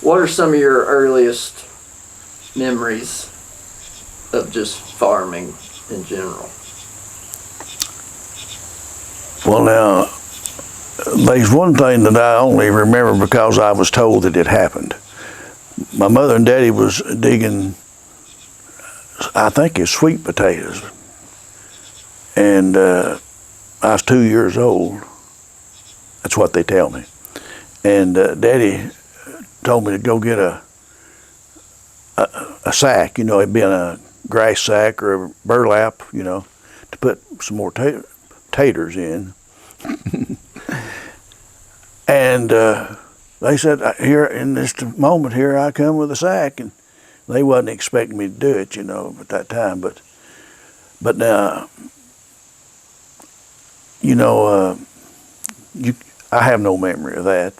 What are some of your earliest memories of just farming in general? Well, now, there's one thing that I only remember because I was told that it happened. My mother and daddy was digging, I think it's sweet potatoes. And I was 2 years old. That's what they tell me. And daddy told me to go get a sack, you know, it'd been a grass sack or a burlap, you know, to put some more taters in. And they said, here in this moment, here I come with a sack, and they wasn't expecting me to do it, you know, at that time. But now, you know, I have no memory of that.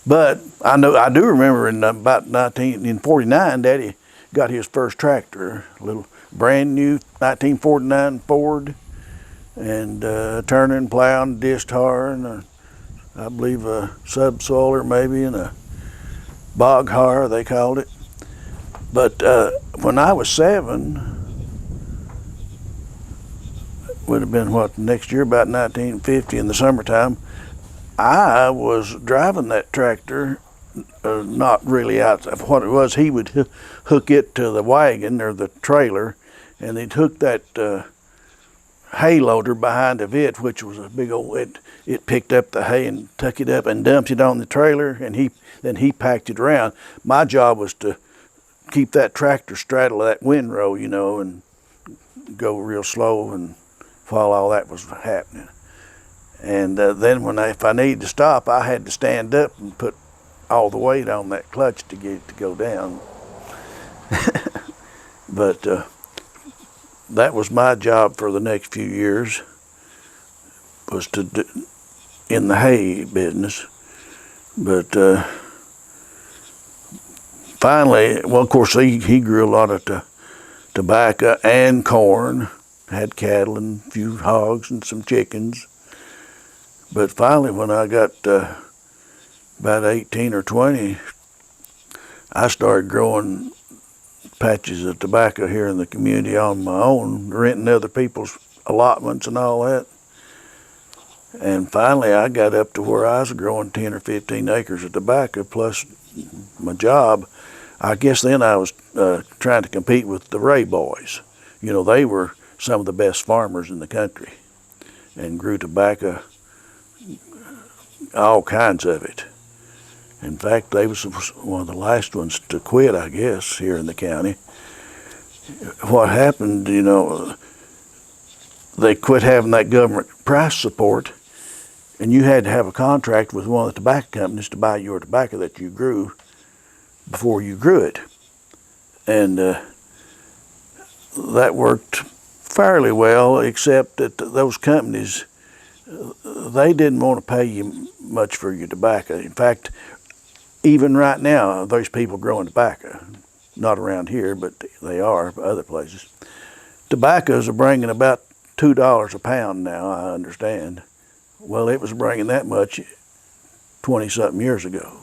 But I do remember in about 1949, Daddy got his first tractor, a little brand new 1949 Ford, and turning, plowing, disc tar, and I believe a subsoiler maybe, and a bog har they called it. But when I was 7, would have been what, next year, about 1950 in the summertime, I was driving that tractor, not really out of what it was. He would hook it to the wagon or the trailer, and he'd hook that hay loader behind of it, which was a big old, it picked up the hay and took it up and dumped it on the trailer, and then he packed it around. My job was to keep that tractor straddle that windrow, you know, and go real slow and while all that was happening. And then if I needed to stop, I had to stand up and put all the weight on that clutch to get it to go down. But that was my job for the next few years, was to do in the hay business. But finally, well, of course, he grew a lot of tobacco and corn, had cattle and a few hogs and some chickens. But finally, when I got about 18 or 20, I started growing patches of tobacco here in the community on my own, renting other people's allotments and all that. And finally, I got up to where I was growing 10 or 15 acres of tobacco plus my job. I guess then I was trying to compete with the Ray boys. You know, they were some of the best farmers in the country and grew tobacco, all kinds of it. In fact, they was one of the last ones to quit, I guess, here in the county. What happened, you know, they quit having that government price support, and you had to have a contract with one of the tobacco companies to buy your tobacco that you grew before you grew it. And that worked fairly well, except that those companies, they didn't want to pay you much for your tobacco. In fact, even right now, there's people growing tobacco. Not around here, but they are other places. Tobaccos are bringing about $2 a pound now, I understand. Well, it was bringing that much 20-something years ago.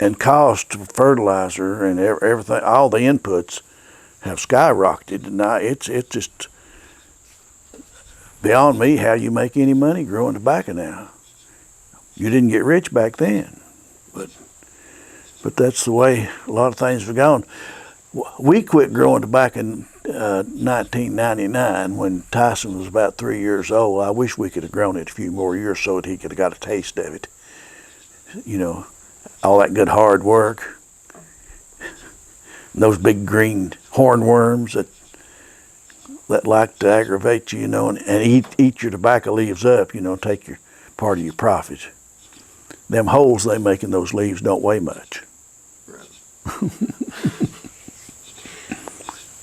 And cost of fertilizer and everything, all the inputs have skyrocketed. And now it's just beyond me how you make any money growing tobacco now. You didn't get rich back then, but that's the way a lot of things have gone. We quit growing tobacco in 1999 when Tyson was about 3 years old. I wish we could have grown it a few more years so that he could have got a taste of it. You know, all that good hard work. And those big green hornworms that like to aggravate you, you know, and eat your tobacco leaves up, you know, take your part of your profit. Them holes they make in those leaves don't weigh much. Right.